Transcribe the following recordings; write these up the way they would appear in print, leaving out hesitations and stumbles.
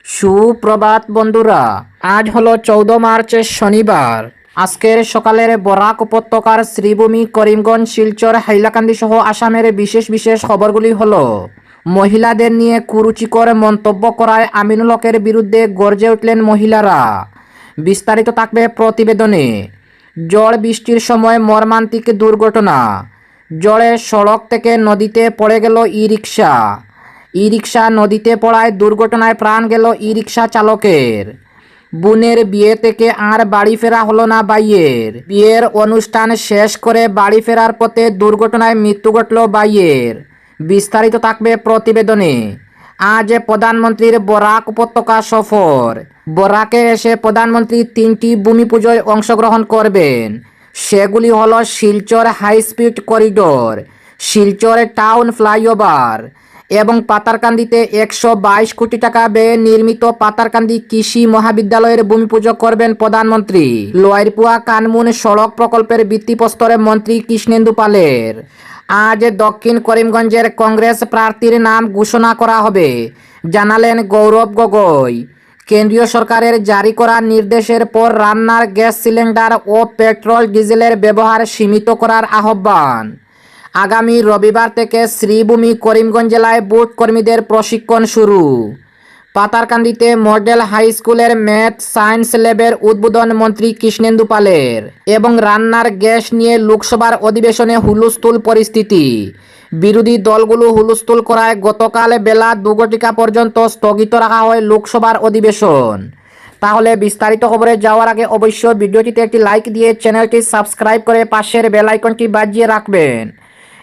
সুপ্রভাত বন্ধুরা, আজ হলো 14 মার্চ শনিবার। আজকের সকালের বরাক উপত্যকার শ্রীভূমি, করিমগঞ্জ, শিলচর, হাইলাকান্দি সহ আসামের বিশেষ বিশেষ খবরগুলি হলো: মহিলাদের নিয়ে কুরুচিকর মন্তব্য করায় আমিনুল হকের বিরুদ্ধে গর্জে উঠলেন মহিলারা। বিস্তারিত থাকবে প্রতিবেদনে। ঝড় বৃষ্টির সময় মর্মান্তিক দুর্ঘটনা। জলে সড়ক থেকে নদীতে পড়ে গেল ই রিক্সা নদীতে পড়ায় দুর্ঘটনায় প্রাণ গেল ই রিক্সা চালকের। বোনের বিয়ে থেকে আর বাড়ি ফেরা হলো না ভাইয়ের। বিয়ের অনুষ্ঠান শেষ করে বাড়ি ফেরার পথে দুর্ঘটনায় মৃত্যু ঘটল ভাইয়ের। বিস্তারিত থাকবে প্রতিবেদনে। আজ প্রধানমন্ত্রীর বরাক উপত্যকা সফর। বরাকে এসে প্রধানমন্ত্রী 3টি ভূমি পুজোয় অংশগ্রহণ করবেন। সেগুলি হলো Silchar high speed corridor, Silchar town flyover এবং পাতারকান্দিতে 122 কোটি টাকা ব্যয়ে নির্মিত পাতারকান্দি কৃষি মহাবিদ্যালয়ের ভূমি পুজো করবেন প্রধানমন্ত্রী। লোয়ারপুয়া কানমুন সড়ক প্রকল্পের ভিত্তিপ্রস্তরে মন্ত্রী কৃষ্ণেন্দু পালের। আজ দক্ষিণ করিমগঞ্জের কংগ্রেস প্রার্থীর নাম ঘোষণা করা হবে, জানালেন গৌরব গগৈ। কেন্দ্রীয় সরকারের জারি করা নির্দেশের পর রান্নার গ্যাস সিলিন্ডার ও পেট্রোল ডিজেলের ব্যবহার সীমিত করার আহ্বান। আগামী রবিবার থেকে শ্রীভূমি, করিমগঞ্জ জেলায় বুথ কর্মীদের প্রশিক্ষণ শুরু। পাতারকান্দিতে মডেল হাই স্কুলের ম্যাথ সায়েন্স ল্যাবের উদ্বোধন মন্ত্রী কৃষ্ণেন্দু পালের। এবং রান্নার গ্যাস নিয়ে লোকসভার অধিবেশনে হুলস্থুল পরিস্থিতি। বিরোধী দলগুলো হুলস্থুল করায় গতকাল বেলা 2 ঘটিকা পর্যন্ত স্থগিত রাখা হয় লোকসভার অধিবেশন। তাহলে বিস্তারিত খবরে যাওয়ার আগে অবশ্যই ভিডিওটিতে একটি লাইক দিয়ে চ্যানেলটি সাবস্ক্রাইব করে পাশের বেল আইকনটি বাজিয়ে রাখবেন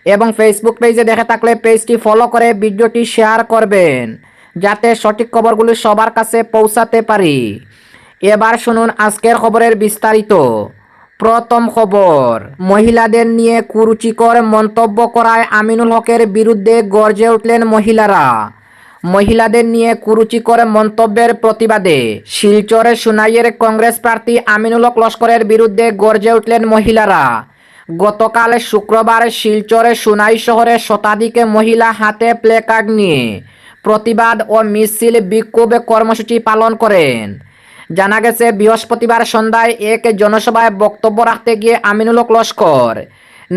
এবং ফেসবুক পেজে দেখে থাকলে পেজটি ফলো করে ভিডিওটি শেয়ার করবেন, যাতে সঠিক খবরগুলি সবার কাছে পৌঁছাতে পারি। এবার শুনুন আজকের খবরের বিস্তারিত। প্রথম খবর, মহিলাদের নিয়ে কুরুচিকর মন্তব্য করায় আমিনুল হকের বিরুদ্ধে গর্জে উঠলেন মহিলারা। মহিলাদের নিয়ে কুরুচিকর মন্তব্যের প্রতিবাদে শিলচরের সুনাইয়ের কংগ্রেস প্রার্থী আমিনুল হক লস্করের বিরুদ্ধে গর্জে উঠলেন মহিলারা। গতকাল শুক্রবার শিলচরে সুনাই শহরে শতাধিক মহিলা হাতে প্লেকার্ড নিয়ে প্রতিবাদ ও মিছিল বিক্ষোভ কর্মসূচি পালন করেন। জানা গেছে, বৃহস্পতিবার সন্ধ্যায় এক জনসভায় বক্তব্য রাখতে গিয়ে আমিনুল হক লস্কর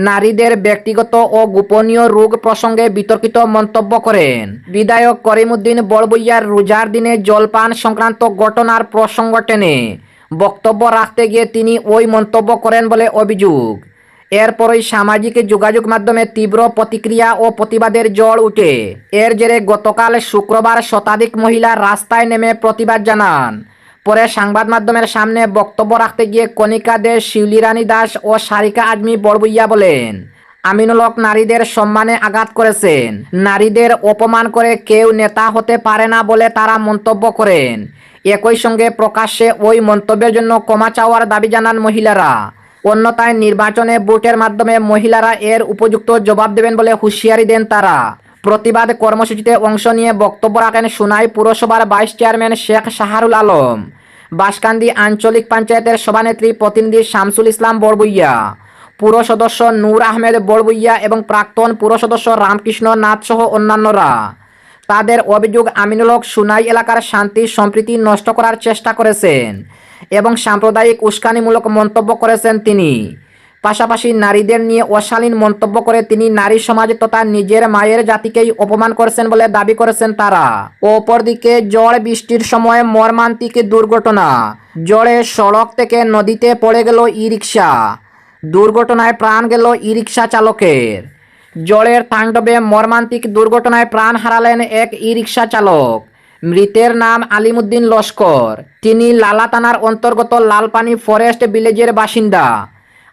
নারীদের ব্যক্তিগত ও গোপনীয় রোগ প্রসঙ্গে বিতর্কিত মন্তব্য করেন। বিধায়ক করিমউদ্দিন বড়বুইয়ার রোজার দিনে জলপান সংক্রান্ত ঘটনার প্রসঙ্গ টেনে বক্তব্য রাখতে গিয়ে তিনি ওই মন্তব্য করেন বলে অভিযোগ। এরপরই সামাজিক যোগাযোগ মাধ্যমে তীব্র প্রতিক্রিয়া ও প্রতিবাদের ঝড় উঠে। এর জেরে গতকাল শুক্রবার শতাধিক মহিলা রাস্তায় নেমে প্রতিবাদ জানান। পরে সংবাদ মাধ্যমের সামনে বক্তব্য রাখতে গিয়ে কণিকা দে, শিউলিরানী দাস ও সারিকা আজমি বড়বুইয়া বলেন, আমিনুল হক নারীদের সম্মানে আঘাত করেছেন। নারীদের অপমান করে কেউ নেতা হতে পারে না বলে তারা মন্তব্য করেন। একই সঙ্গে প্রকাশ্যে ওই মন্তব্যের জন্য ক্ষমা চাওয়ার দাবি জানান মহিলারা। অন্যথায় নির্বাচনে ভোটের মাধ্যমে মহিলারা এর উপযুক্ত জবাব দেবেন বলে হুঁশিয়ারি দেন তারা। প্রতিবাদ কর্মসূচিতে অংশ নিয়ে বক্তব্য রাখেন সুনাই পুরসভার ভাইস চেয়ারম্যান শেখ শাহরুল আলম, বাঁশকান্দি আঞ্চলিক পঞ্চায়েতের সভানেত্রী প্রতিনিধি শামসুল ইসলাম বড়বুইয়া, পুর সদস্য নূর আহমেদ বড়বুইয়া এবং প্রাক্তন পুর সদস্য রামকৃষ্ণ নাথ সহ অন্যান্যরা। তাদের অভিযোগ, আমিনুল হক সুনাই এলাকার শান্তি সম্প্রীতি নষ্ট করার চেষ্টা করেছেন এবং সাম্প্রদায়িক উস্কানিমূলক মন্তব্য করেছেন তিনি। পাশাপাশি নারীদের নিয়ে অশালীন মন্তব্য করে তিনি নারী সমাজ তথা নিজের মায়ের জাতিকেই অপমান করেছেন বলে দাবি করেছেন তারা। অপরদিকে ঝড় বৃষ্টির সময় মর্মান্তিক দুর্ঘটনা। ঝড়ে সড়ক থেকে নদীতে পড়ে গেল ই রিক্সা। দুর্ঘটনায় প্রাণ গেল ই রিক্সা চালকের। ঝড়ের তাণ্ডবে মর্মান্তিক দুর্ঘটনায় প্রাণ হারালেন এক ই রিক্সা চালক। মৃতের নাম আলিমউদ্দিন লস্কর। তিনি লালা থানার অন্তর্গত লালপানি ফরেস্ট ভিলেজের বাসিন্দা।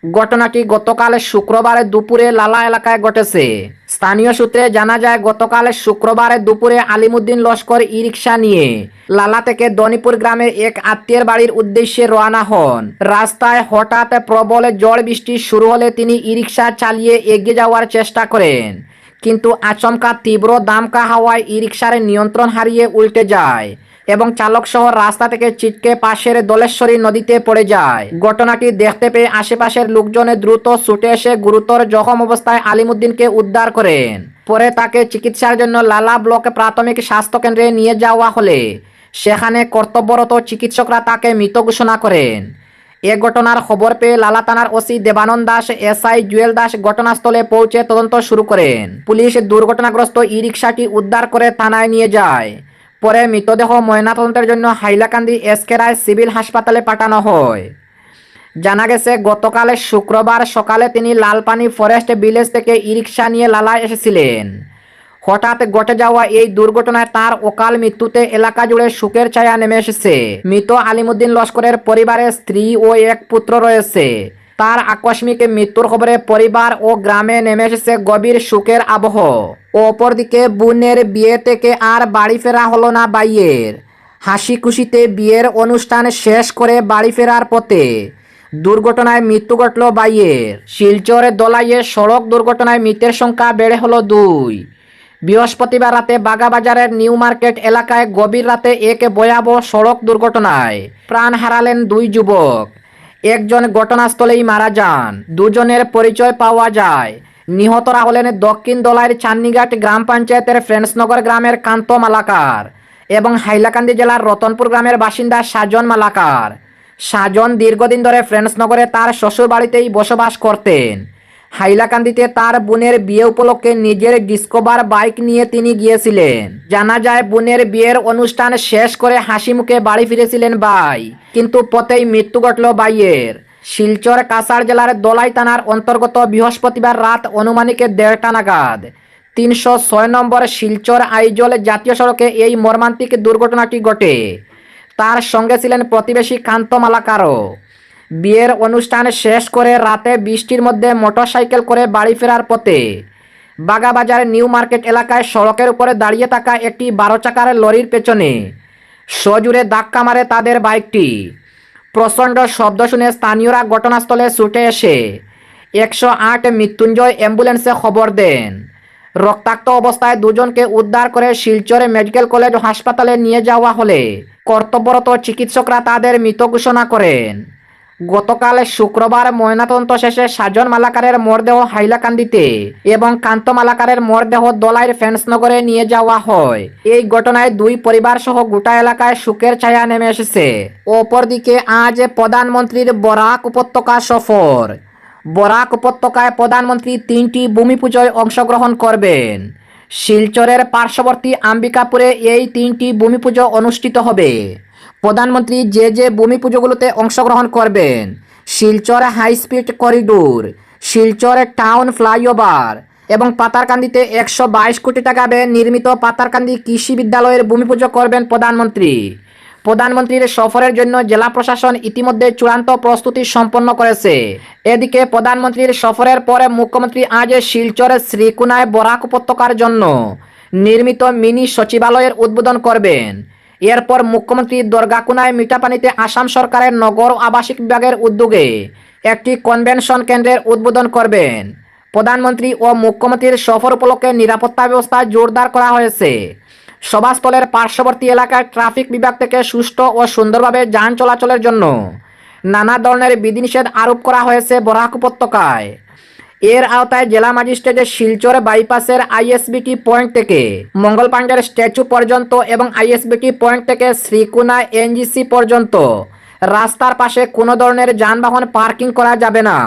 ঘটনাটি গতকাল শুক্রবার দুপুরে লালা এলাকায় ঘটেছে। স্থানীয় সূত্রে জানা যায়, গতকাল শুক্রবার দুপুরে আলিমউদ্দিন লস্কর ই রিক্সা নিয়ে লালা থেকে দনিপুর গ্রামের এক আত্মীয়ের বাড়ির উদ্দেশ্যে রওনা হন। রাস্তায় হঠাৎ প্রবল ঝড় বৃষ্টি শুরু হলে তিনি ই রিক্সা চালিয়ে এগিয়ে যাওয়ার চেষ্টা করেন, কিন্তু আচমকা তীব্র দামকা হাওয়ায় ই রিক্সার নিয়ন্ত্রণ হারিয়ে উল্টে যায় এবং চালক সহ রাস্তা থেকে ছিটকে পাশের দলেশ্বরী নদীতে পড়ে যায়। ঘটনাটি দেখতে পেয়ে আশেপাশের লোকজন দ্রুত ছুটে এসে গুরুতর জখম অবস্থায় আলিমউদ্দিনকে উদ্ধার করেন। পরে তাকে চিকিৎসার জন্য লালা ব্লক প্রাথমিক স্বাস্থ্য কেন্দ্রে নিয়ে যাওয়া হলে সেখানে কর্তব্যরত চিকিৎসকরা তাকে মৃত ঘোষণা করেন। এ ঘটনার খবর পেয়ে লালা থানার ওসি দেবানন্দ দাস, এসআই জুয়েল দাস ঘটনাস্থলে পৌঁছে তদন্ত শুরু করেন। পুলিশ দুর্ঘটনাগ্রস্ত ই রিকশাটি উদ্ধার করে থানায় নিয়ে যায়। পরে মৃতদেহ ময়নাতদন্তের জন্য হাইলাকান্দি এসকে রায় সিভিল হাসপাতালে পাঠানো হয়। জানা গেছে গতকাল শুক্রবার সকালে তিনি লালপানি ফরেস্ট ভিলেজ থেকে ই রিকশা নিয়ে লালা এসেছিলেন। হঠাৎ ঘটে যাওয়া এই দুর্ঘটনায় তার অকাল মৃত্যুতে এলাকা জুড়ে শোকের ছায়া নেমে এসেছে। মৃত আলিমুদ্দিন লস্করের পরিবারে স্ত্রী ও এক পুত্র রয়েছে। তার আকস্মিক মৃত্যুর খবরে পরিবার ও গ্রামে নেমে এসেছে গভীর শোকের আবহ। অপরদিকে বোনের বিয়ে থেকে আর বাড়ি ফেরা হলো না বাইয়ের। হাসি খুশিতে বিয়ের অনুষ্ঠান শেষ করে বাড়ি ফেরার পথে দুর্ঘটনায় মৃত্যু ঘটল বাইয়ের। শিলচর দলাইয়ে সড়ক দুর্ঘটনায় মৃতের সংখ্যা বেড়ে হলো 2। বৃহস্পতিবার রাতে বাগাবাজারের নিউ মার্কেট এলাকায় গভীর রাতে এক ভয়াবহ সড়ক দুর্ঘটনায় প্রাণ হারালেন 2 যুবক। একজন ঘটনাস্থলেই মারা যান, দুজনের পরিচয় পাওয়া যায়। নিহতরা হলেন দক্ষিণ দলাইয়ের চান্নিঘাট গ্রাম পঞ্চায়েতের ফ্রেন্ডসনগর গ্রামের কান্ত মালাকার এবং হাইলাকান্দি জেলার রতনপুর গ্রামের বাসিন্দা সাজন মালাকার। সাজন দীর্ঘদিন ধরে ফ্রেন্ডসনগরে তার শ্বশুর বাড়িতেই বসবাস করতেন। হাইলাকান্দিতে তার বোনের বিয়ে উপলক্ষে নিজের ডিসকভার বাইক নিয়ে তিনি গিয়েছিলেন। জানা যায় বোনের বিয়ের অনুষ্ঠান শেষ করে হাসি মুখে বাড়ি ফিরেছিলেন ভাই, কিন্তু পথেই মৃত্যু ঘটল ভাইয়ের। শিলচর কাছাড় জেলার দলাই থানার অন্তর্গত বৃহস্পতিবার রাত অনুমানিক 1:30টা নাগাদ 306 নম্বর শিলচর আইজল জাতীয় সড়কে এই মর্মান্তিক দুর্ঘটনাটি ঘটে। তার সঙ্গে ছিলেন প্রতিবেশী কান্ত মালাকারও। বিয়ের অনুষ্ঠান শেষ করে রাতে বৃষ্টির মধ্যে মোটরসাইকেল করে বাড়ি ফেরার পথে বাগাবাজার নিউ মার্কেট এলাকায় সড়কের উপরে দাঁড়িয়ে থাকা একটি 12 চাকার লরির পেছনে সজোরে ধাক্কা মারে তাদের বাইকটি। প্রচণ্ড শব্দ শুনে স্থানীয়রা ঘটনাস্থলে ছুটে এসে 108 মৃত্যুঞ্জয় অ্যাম্বুলেন্সে খবর দেন। রক্তাক্ত অবস্থায় দুজনকে উদ্ধার করে শিলচরে মেডিকেল কলেজ হাসপাতালে নিয়ে যাওয়া হলে কর্তব্যরত চিকিৎসকরা তাদের মৃত ঘোষণা করেন। গতকাল শুক্রবার ময়নাতদন্ত শেষে সাজন মালাকারের মরদেহ হাইলাকান্দিতে এবং কান্ত মালাকারের মরদেহ দলাইয়ের ফ্রেন্ডসনগরে নিয়ে যাওয়া হয়। এই ঘটনায় 2 পরিবার সহ গোটা এলাকায় শোকের ছায়া নেমে এসেছে। অপরদিকে আজ প্রধানমন্ত্রীর বরাক উপত্যকা সফর। বরাক উপত্যকায় প্রধানমন্ত্রী 3টি ভূমি পুজোয় অংশগ্রহণ করবেন। শিলচরের পার্শ্ববর্তী আম্বিকাপুরে এই 3টি ভূমি পুজো অনুষ্ঠিত হবে। প্রধানমন্ত্রী যে ভূমি পুজোগুলোতে অংশগ্রহণ করবেন: Silchar high speed corridor, Silchar town flyover এবং পাতারকান্দিতে 122 কোটি টাকা ব্যয়ে নির্মিত পাতারকান্দি কৃষি বিদ্যালয়ের ভূমি পুজো করবেন প্রধানমন্ত্রী। প্রধানমন্ত্রীর সফরের জন্য জেলা প্রশাসন ইতিমধ্যে চূড়ান্ত প্রস্তুতি সম্পন্ন করেছে। এদিকে প্রধানমন্ত্রীর সফরের পরে মুখ্যমন্ত্রী আজ শিলচরের শ্রীকুনায় বরাক উপত্যকার জন্য নির্মিত মিনি সচিবালয়ের উদ্বোধন করবেন। এরপর মুখ্যমন্ত্রী দরগাকুনায় মিঠাপানিতে আসাম সরকারের নগর আবাসিক বিভাগের উদ্যোগে একটি কনভেনশন কেন্দ্রের উদ্বোধন করবেন। প্রধানমন্ত্রী ও মুখ্যমন্ত্রীর সফর উপলক্ষে নিরাপত্তা ব্যবস্থা জোরদার করা হয়েছে। সভাস্থলের পার্শ্ববর্তী এলাকায় ট্রাফিক বিভাগ থেকে সুষ্ঠু ও সুন্দরভাবে যান চলাচলের জন্য নানা ধরনের বিধিনিষেধ আরোপ করা হয়েছে বরাক উপত্যকায়। এর আওতায় জেলা ম্যাজিস্ট্রেট শিলচর বাইপাসের আইএসবিটি পয়েন্ট থেকে মঙ্গল পাণ্ডের স্ট্যাচু পর্যন্ত এবং আইএসবিটি পয়েন্ট থেকে শ্রীকুনা এনজিসি পর্যন্ত রাস্তার পাশে কোনো ধরনের যানবাহন পার্কিং করা যাবে না।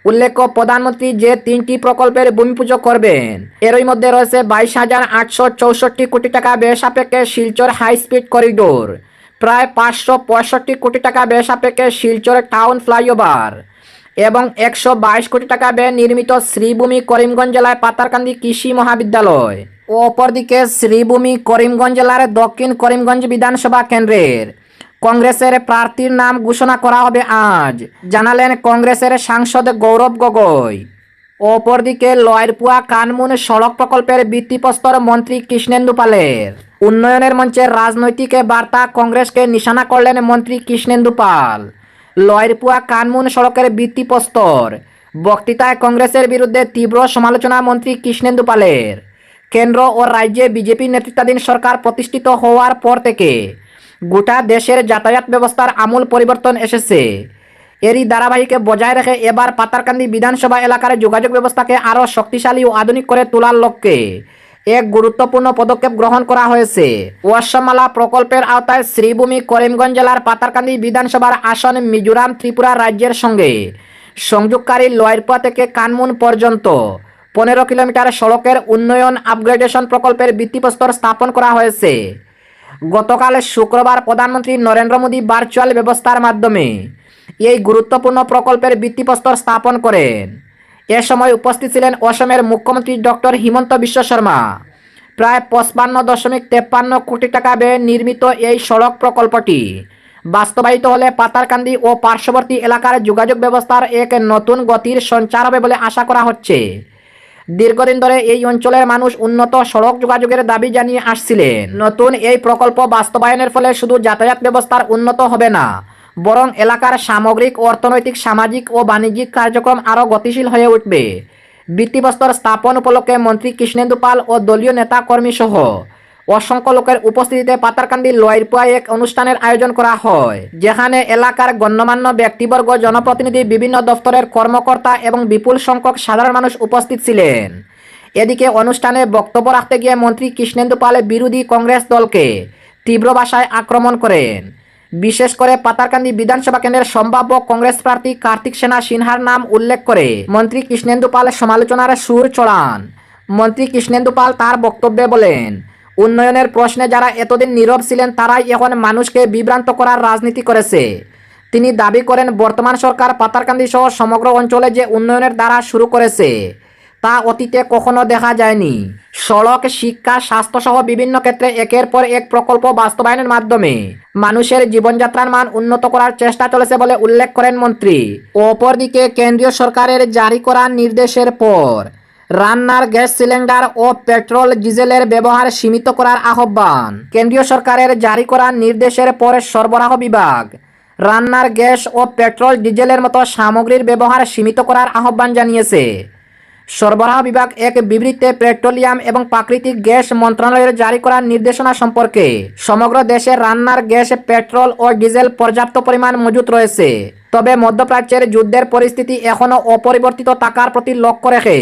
উল্লেখ্য, প্রধানমন্ত্রী যে 3টি প্রকল্পের ভূমি পুজো করবেন এরই মধ্যে রয়েছে 22,864 কোটি টাকা ব্যয় সাপেক্ষে শিলচর হাই স্পিড করিডোর, প্রায় 565 কোটি টাকা ব্যয় সাপেক্ষে শিলচর টাউন ফ্লাইওভার এবং 122 কোটি টাকা ব্যয়ে নির্মিত শ্রীভূমি করিমগঞ্জ জেলায় পাতারকান্দি কৃষি মহাবিদ্যালয়। অপরদিকে শ্রীভূমি করিমগঞ্জ জেলার দক্ষিণ করিমগঞ্জ বিধানসভা কেন্দ্রের কংগ্রেসের প্রার্থীর নাম ঘোষণা করা হবে আজ, জানালেন কংগ্রেসের সাংসদ গৌরব গগৈ। অপরদিকে লয়েরপুয়া কানমুন সড়ক প্রকল্পের ভিত্তিপ্রস্তর মন্ত্রী কৃষ্ণেন্দু পালের। উন্নয়নের মঞ্চের রাজনৈতিক বার্তা কংগ্রেসকে নিশানা করলেন মন্ত্রী কৃষ্ণেন্দু পাল। লয়েরপুয়া কানমুন সড়কের ভিত্তিপ্রস্তর বক্তৃতায় কংগ্রেসের বিরুদ্ধে তীব্র সমালোচনা মন্ত্রী কৃষ্ণেন্দু পালের। কেন্দ্র ও রাজ্যে বিজেপি নেতৃত্বাধীন সরকার প্রতিষ্ঠিত হওয়ার পর থেকে গোটা দেশের যাতায়াত ব্যবস্থার আমূল পরিবর্তন এসেছে। এরই ধারাবাহিকে বজায় রেখে এবার পাতারকান্দি বিধানসভা এলাকার যোগাযোগ ব্যবস্থাকে আরও শক্তিশালী ও আধুনিক করে তোলার লক্ষ্যে এক গুরুত্বপূর্ণ পদক্ষেপ গ্রহণ করা হয়েছে। ওয়াসামালা প্রকল্পের আওতায় শ্রীভূমি করিমগঞ্জ জেলার পাতারকান্দি বিধানসভার আসন মিজোরাম ত্রিপুরা রাজ্যের সঙ্গে সংযোগকারী লয়েরপুয়া থেকে কানমুন পর্যন্ত 15 কিলোমিটার সড়কের উন্নয়ন আপগ্রেডেশন প্রকল্পের ভিত্তিপ্রস্তর স্থাপন করা হয়েছে। গতকাল শুক্রবার প্রধানমন্ত্রী নরেন্দ্র মোদী ভার্চুয়াল ব্যবস্থার মাধ্যমে এই গুরুত্বপূর্ণ প্রকল্পের ভিত্তিপ্রস্তর স্থাপন করেন। এ সময় উপস্থিত ছিলেন অসমের মুখ্যমন্ত্রী ডক্টর হিমন্ত বিশ্ব শর্মা। প্রায় 55.53 কোটি টাকা ব্যয়ে নির্মিত এই সড়ক প্রকল্পটি বাস্তবায়িত হলে পাতারকান্দি ও পার্শ্ববর্তী এলাকার যোগাযোগ ব্যবস্থার এক নতুন গতির সঞ্চার হবে বলে আশা করা হচ্ছে। দীর্ঘদিন ধরে এই অঞ্চলের মানুষ উন্নত সড়ক যোগাযোগের দাবি জানিয়ে আসছিলেন। নতুন এই প্রকল্প বাস্তবায়নের ফলে শুধু যাতায়াত ব্যবস্থার উন্নত হবে না, বরং এলাকার সামগ্রিক অর্থনৈতিক, সামাজিক ও বাণিজ্যিক কার্যক্রম আরও গতিশীল হয়ে উঠবে। ভিত্তিপ্রস্তর স্থাপন উপলক্ষে মন্ত্রী কৃষ্ণেন্দু পাল ও দলীয় নেতা কর্মী সহ অসংখ্য লোকের উপস্থিতিতে পাতারকান্দি লয়েরপুয়ায় এক অনুষ্ঠানের আয়োজন করা হয়, যেখানে এলাকার গণ্যমান্য ব্যক্তিবর্গ, জনপ্রতিনিধি, বিভিন্ন দপ্তরের কর্মকর্তা এবং বিপুল সংখ্যক সাধারণ মানুষ উপস্থিত ছিলেন। এদিকে অনুষ্ঠানে বক্তব্য রাখতে গিয়ে মন্ত্রী কৃষ্ণেন্দু পাল বিরোধী কংগ্রেস দলকে তীব্র ভাষায় আক্রমণ করেন। বিশেষ করে পাতারকান্দি বিধানসভা কেন্দ্রের সম্ভাব্য কংগ্রেস প্রার্থী কার্তিক সেনা সিনহার নাম উল্লেখ করে মন্ত্রী কৃষ্ণেন্দু পাল সমালোচনার সুর চড়ান। মন্ত্রী কৃষ্ণেন্দু পাল তার বক্তব্যে বলেন, উন্নয়নের প্রশ্নে যারা এতদিন নীরব ছিলেন তারাই এখন মানুষকে বিভ্রান্ত করার রাজনীতি করেছে। তিনি দাবি করেন, বর্তমান সরকার পাতারকান্দি সহ সমগ্র অঞ্চলে যে উন্নয়নের ধারা শুরু করেছে তা অতীতে কখনো দেখা যায়নি। সড়ক, শিক্ষা, স্বাস্থ্য সহ বিভিন্ন ক্ষেত্রে একের পর এক প্রকল্প বাস্তবায়নের মাধ্যমে মানুষের জীবনযাত্রার মান উন্নত করার চেষ্টা চলেছে বলে উল্লেখ করেন মন্ত্রী। অপরদিকে কেন্দ্রীয় সরকারের জারি করা নির্দেশের পর রান্নার গ্যাস সিলিন্ডার ও পেট্রোল ডিজেলের ব্যবহার সীমিত করার আহ্বান। কেন্দ্রীয় সরকারের জারি করা নির্দেশের পর সরবরাহ বিভাগ রান্নার গ্যাস ও পেট্রোল ডিজেলের মতো সামগ্রীর ব্যবহার সীমিত করার আহ্বান জানিয়েছে। সরবরাহ বিভাগ এক বিবৃতিতে পেট্রোলিয়াম এবং প্রাকৃতিক গ্যাস মন্ত্রণালয়ের জারি করা নির্দেশনা সম্পর্কে সমগ্র দেশে রান্নার গ্যাস, পেট্রোল ও ডিজেল পর্যাপ্ত পরিমাণ মজুত রয়েছে। তবে মধ্যপ্রাচ্যের যুদ্ধের পরিস্থিতি এখনও অপরিবর্তিত থাকার প্রতি লক্ষ্য রেখে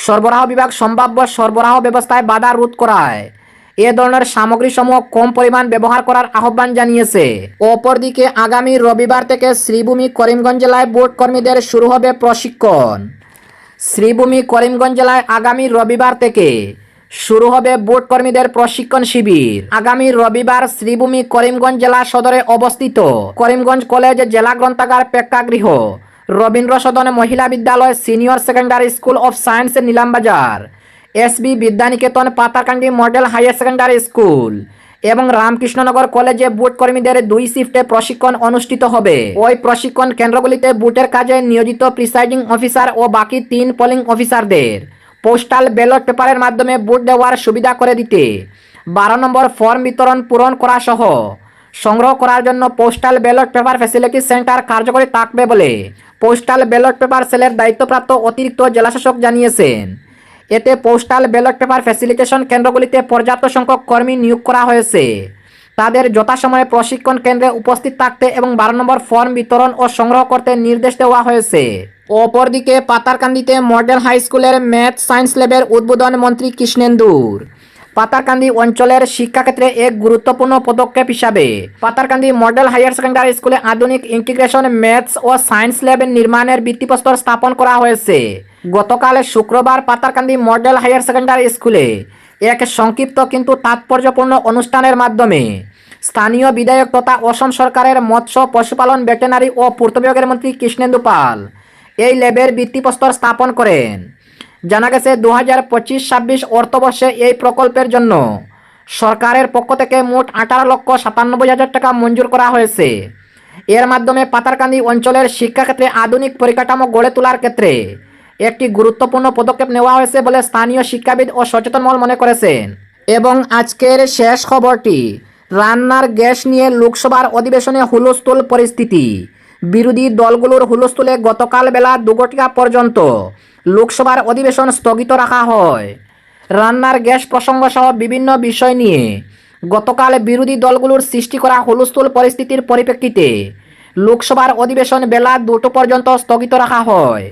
সরবরাহ বিভাগ সম্ভাব্য সরবরাহ ব্যবস্থায় বাধা রোধ করায় এ ধরনের সামগ্রীসমূহ কম পরিমাণ ব্যবহার করার আহ্বান জানিয়েছে। অপরদিকে আগামী রবিবার থেকে শ্রীভূমি করিমগঞ্জ জেলায় বোর্ড কর্মীদের শুরু হবে প্রশিক্ষণ। শ্রীভূমি করিমগঞ্জ জেলায় আগামী রবিবার থেকে শুরু হবে বোর্ড কর্মীদের প্রশিক্ষণ শিবির। আগামী রবিবার শ্রীভূমি করিমগঞ্জ জেলা সদরে অবস্থিত করিমগঞ্জ কলেজ, জেলা গ্রন্থাগার, প্রেক্ষাগৃহ, Rabindra Sadan Mahila Vidyalaya, senior secondary school of science Nilambazar, SB Vidyaniketan Patharkandi model higher secondary school এবং রামকৃষ্ণনগর কলেজে বুথ কর্মীদের 2 শিফটে প্রশিক্ষণ অনুষ্ঠিত হবে। ওই প্রশিক্ষণ কেন্দ্রগুলিতে বুথের কাজে নিয়োজিত প্রিসাইডিং অফিসার ও বাকি 3 পোলিং অফিসারদের পোস্টাল ব্যালট পেপারের মাধ্যমে ভোট দেওয়ার সুবিধা করে দিতে 12 নম্বর ফর্ম বিতরণ পূরণ করা সহ সংগ্রহ করার জন্য postal ballot paper facility centre কার্যকরী থাকবে বলে পোস্টাল ব্যালট পেপার সেলের দায়িত্বপ্রাপ্ত অতিরিক্ত জেলাশাসক জানিয়েছেন। এতে পোস্টাল ব্যালট পেপার ফ্যাসিলিটেশন কেন্দ্রগুলিতে পর্যাপ্ত সংখ্যক কর্মী নিয়োগ করা হয়েছে। তাদের যথাসময়ে প্রশিক্ষণ কেন্দ্রে উপস্থিত থাকতে এবং 12 নম্বর ফর্ম বিতরণ ও সংগ্রহ করতে নির্দেশ দেওয়া হয়েছে। অপরদিকে পাতারকান্দিতে মডেল হাই স্কুলের ম্যাথ সায়েন্স ল্যাবের উদ্বোধন মন্ত্রী কৃষ্ণেন্দুর। পাতারকান্দি অঞ্চলের শিক্ষাক্ষেত্রে এক গুরুত্বপূর্ণ পদক্ষেপ হিসাবে পাতারকান্দি মডেল হায়ার সেকেন্ডারি স্কুলে আধুনিক ইন্টিগ্রেশন ম্যাথস ও সায়েন্স ল্যাব নির্মাণের ভিত্তিপ্রস্তর স্থাপন করা হয়েছে। গতকাল শুক্রবার পাতারকান্দি মডেল হায়ার সেকেন্ডারি স্কুলে এক সংক্ষিপ্ত কিন্তু তাৎপর্যপূর্ণ অনুষ্ঠানের মাধ্যমে স্থানীয় বিধায়ক তথা অসম সরকারের মৎস্য, পশুপালন, ভেটেরিনারি ও পূর্ত বিভাগের মন্ত্রী কৃষ্ণেন্দু পাল এই ল্যাবের ভিত্তিপ্রস্তর স্থাপন করেন। জানা গেছে 2025-26 অর্থবর্ষে এই প্রকল্পের জন্য সরকারের পক্ষ থেকে মোট 18,97,000 টাকা মঞ্জুর করা হয়েছে। এর মাধ্যমে পাতারকান্দি অঞ্চলের শিক্ষাক্ষেত্রে আধুনিক পরিকাঠামো গড়ে তোলার ক্ষেত্রে একটি গুরুত্বপূর্ণ পদক্ষেপ নেওয়া হয়েছে বলে স্থানীয় শিক্ষাবিদ ও সচেতন মহল মনে করেছেন। এবং আজকের শেষ খবরটি, রান্নার গ্যাস নিয়ে লোকসভার অধিবেশনে হুলস্থুল পরিস্থিতি। বিরোধী দলগুলোর হুলস্থুলে গতকাল বেলা 2 ঘটিকা পর্যন্ত লোকসভার অধিবেশন স্থগিত রাখা হয়। রান্নার গ্যাস প্রসঙ্গ সহ বিভিন্ন বিষয় নিয়ে গতকাল বিরোধী দলগুলোর সৃষ্টি করা হুলস্থুল পরিস্থিতির পরিপ্রেক্ষিতে লোকসভার অধিবেশন বেলা 2টো পর্যন্ত স্থগিত রাখা হয়।